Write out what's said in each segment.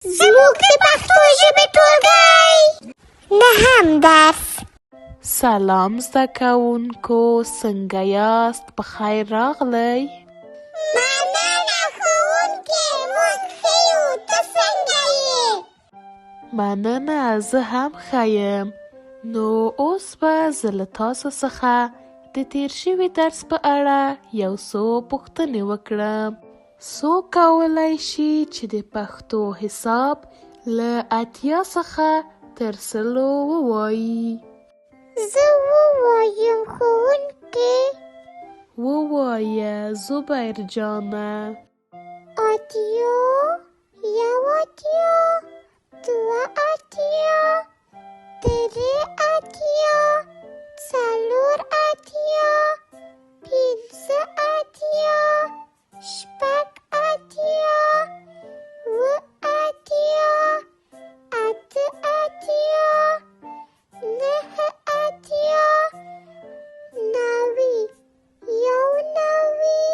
زموږ د پښتو ژبې ټولګی 9م درس. سلام زده کوونکو، څنګه یاست؟ په خیر راغلی. مننه ښوونکې، موږ ښه یو، ته څنګه یې؟ مننه، زه هم ښه یم. نو اوس به زه له تاسو څخه د تیر شوي درس په اړه یو څو پوښتنې وکړم. څوک کولی شي چې د پښتو حساب له 80 څخه تر 100 ووایي؟ زه ووایم ښوونکې. ووایه زبیر جانه. 80 یو 80 دوه 80 درې 80 څلور 80 پنځه 80 شپږ 80 اووه 80 اته 80 نهه 80 نوي یو نوي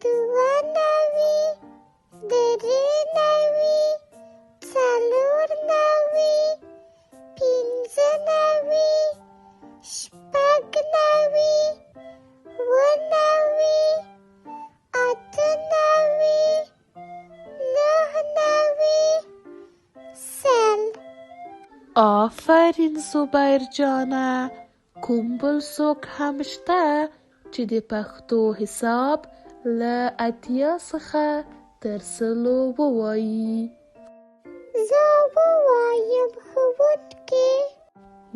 دوه نوي درې نوي څلور نوي پنځه نوي شپږ نوي اووه نوي اته نوي نهه نوي سل. آفرین زبیر جانه. کوم بل څوک هم شته چې د پښتو حساب له 80 څخه تر 100 ووایي؟ زه ووایم ښوونکې.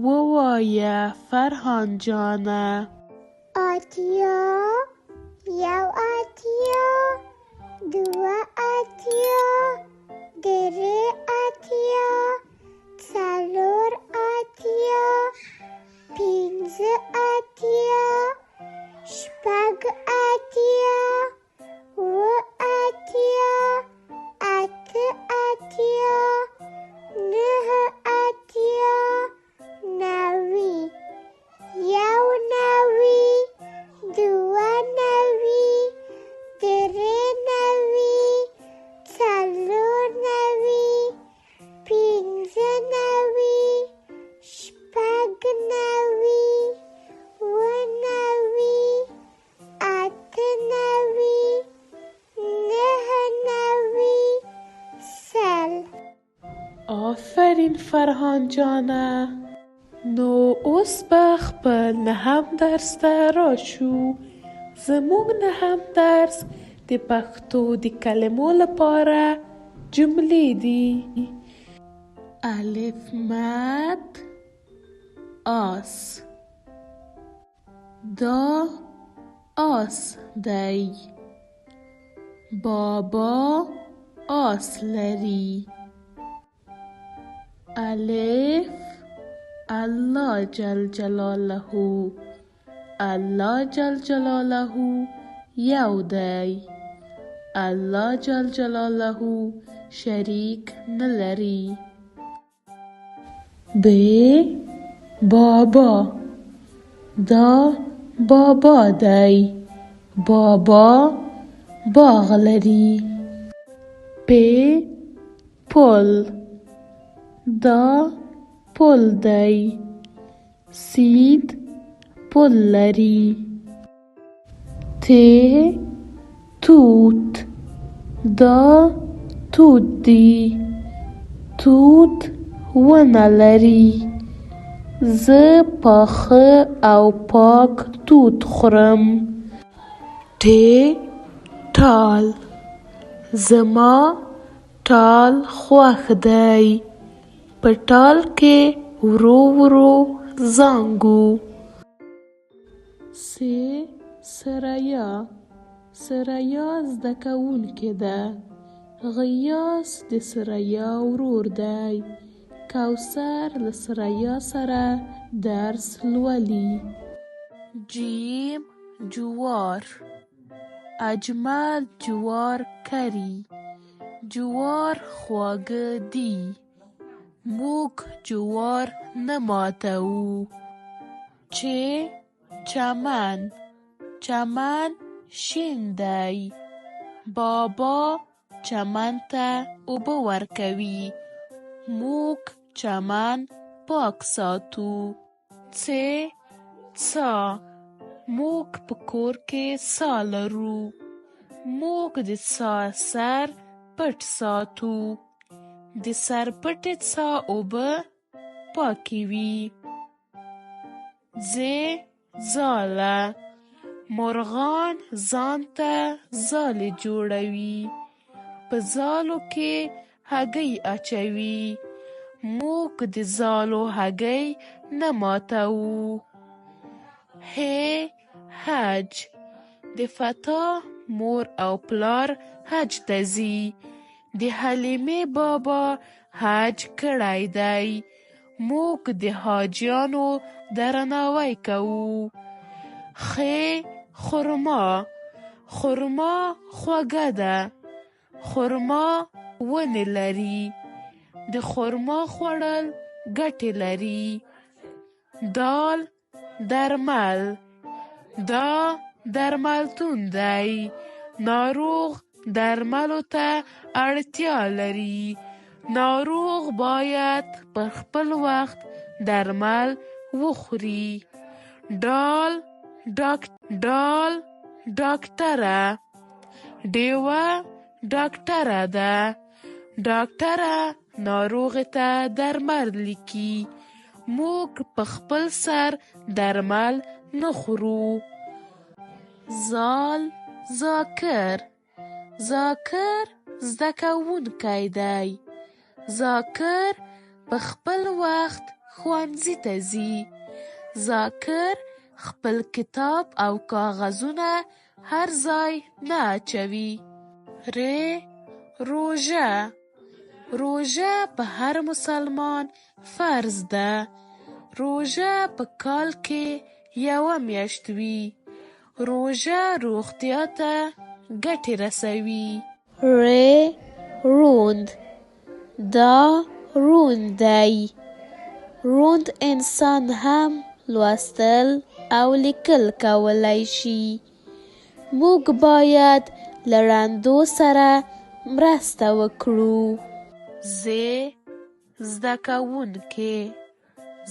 ووایه فرهان جانه. 80 یو 80 دوه 80 درې 80 څلور 80 پنځه 80 شپږ 80 اووه 80 اته 80 نهه 80 نوي یو نوي دوه نوي درې نوي څلور نوي پنځه نوي شپږ نوي اووه نوي اته نوي نهه نوي سل. آفرین فرهان جانه. نو اوس به خپل 9م درس ته راشو. زموږ 9م درس د پښتو د کلمو لپاره جملې دي. الف مد آس. دا آس دی. بابا آس لري. الف الله جل جلاله. الله جل جلاله یو دی. الله جل جلاله شریک نه لري. ب بابا. دا بابا دی. بابا باغ لري. پ پل. دا پل دی. سید پل لري. ت توت. دا توت دی. توت ونه لري. زه پاخه او پاک توت خورم. ټ ټال. زما ټال خوښ دی. په ټال کې ورو ورو زانګو. س سریا. سریا زده کوونکې ده. غیاس د سریا ورور دی. کوثر له سریا سره درس لولي. جیم جوار. اجمل جوار کری. جوار خواږه دي. موږ جوار نه ماتوو. چ چمن. چمن شین دی. بابا چمن ته اوبه ورکوي. موږ چمن پاک ساتو. څې څا موږ په کور کې څا لرو. موږ د څا سر پټ ساتو. د سر پټې څا اوبه پاکې وي. ځې ځاله مرغان ځان ته ځالې جوړوي. په ځالو کې هګۍ اچوي. موږ د ځالو هګۍ نه ماتوو. هې حج د فتح مور او پلار حج ته ځي. د حلیمې بابا حج کړی دی. موږ د حاجیانو درناوی کوو. خې خرما خرما خوږه ده. خرما ونې لري. د خرما خوړل ګټې لري. دال درمل دا درملتون دی. ناروغ درملو ته اړتیا لري. ناروغ باید پر خپل وخت درمل وخوري. ډال ډاکټره ډیوه ډاکټره ده. ډاکټره ناروغ ته درمل لیکي. موږ په خپل سر درمل نه خورو. زال ذاکر ذاکر زده کوونکی دی. ذاکر په خپل وخت ښوونځي ته ځي. ذاکر خپل کتاب او کاغذونه هر ځای نه اچوي. روژه روژه په هر مسلمان فرض ده. روژه په کال کې یوه میاشت وي. روژه روغتیا ته ګټې رسوي. روند دا روند دی. روند انسان هم لوستل او لیکل کولی شي. موږ باید له ړندو سره مرسته وکړو. زده کوونکې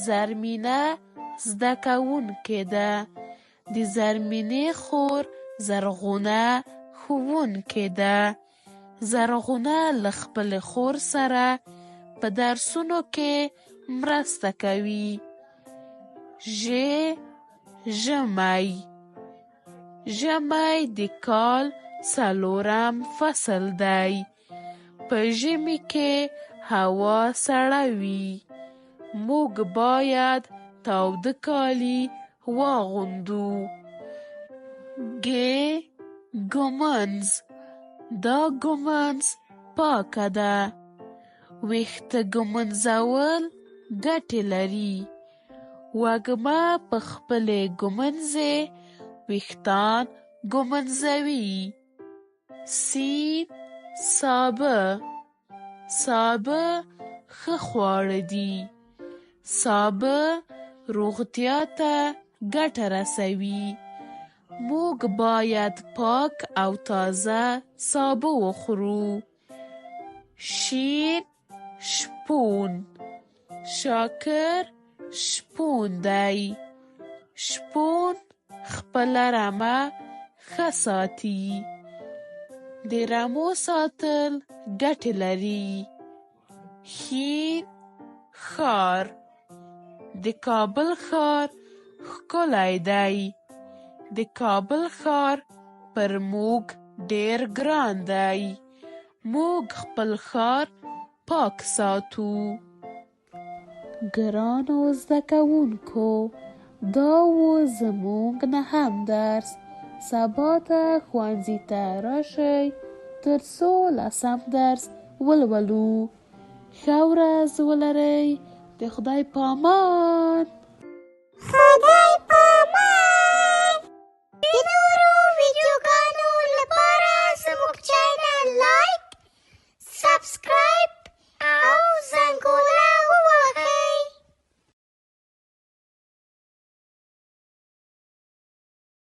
زرمینه زده کوونکې ده. د زرمینې خور زرغونه ښوونکې ده. زرغونه له خپلې خور سره په درسونو کې مرسته کوي. ژمی ژمی د کال څلورم فصل دی. په ژمي کې هوا سړه وي. موږ باید تاوده کالي واغوندو. ږمنځ دا ږمنځ پاکه ده. ویښته ږمنځول ګټې لري. وږمه په خپلې ږمنځې ویښتان ږمنځوي. سابه ښه خواړه دي. سابه روغتیا ته ګټه رسوي. موږ باید پاک او تازه سابه وخورو. شپون شاکر شپون دی. شپون خپله رمه ښه ساتي. د رمو ساتل ګټې لري. ښار د کابل ښار ښکلی دی. د کابل ښار پر موږ ډیر ګران دی. موږ خپل ښار پاک ساتو. ګرانو زده کوونکو دا و زموږ نهم درس. سبا ته ښوونځي ته راشئ تر څو لسم درس ولولو. ښه ورځ ولرئ. د خدای په امان. خدا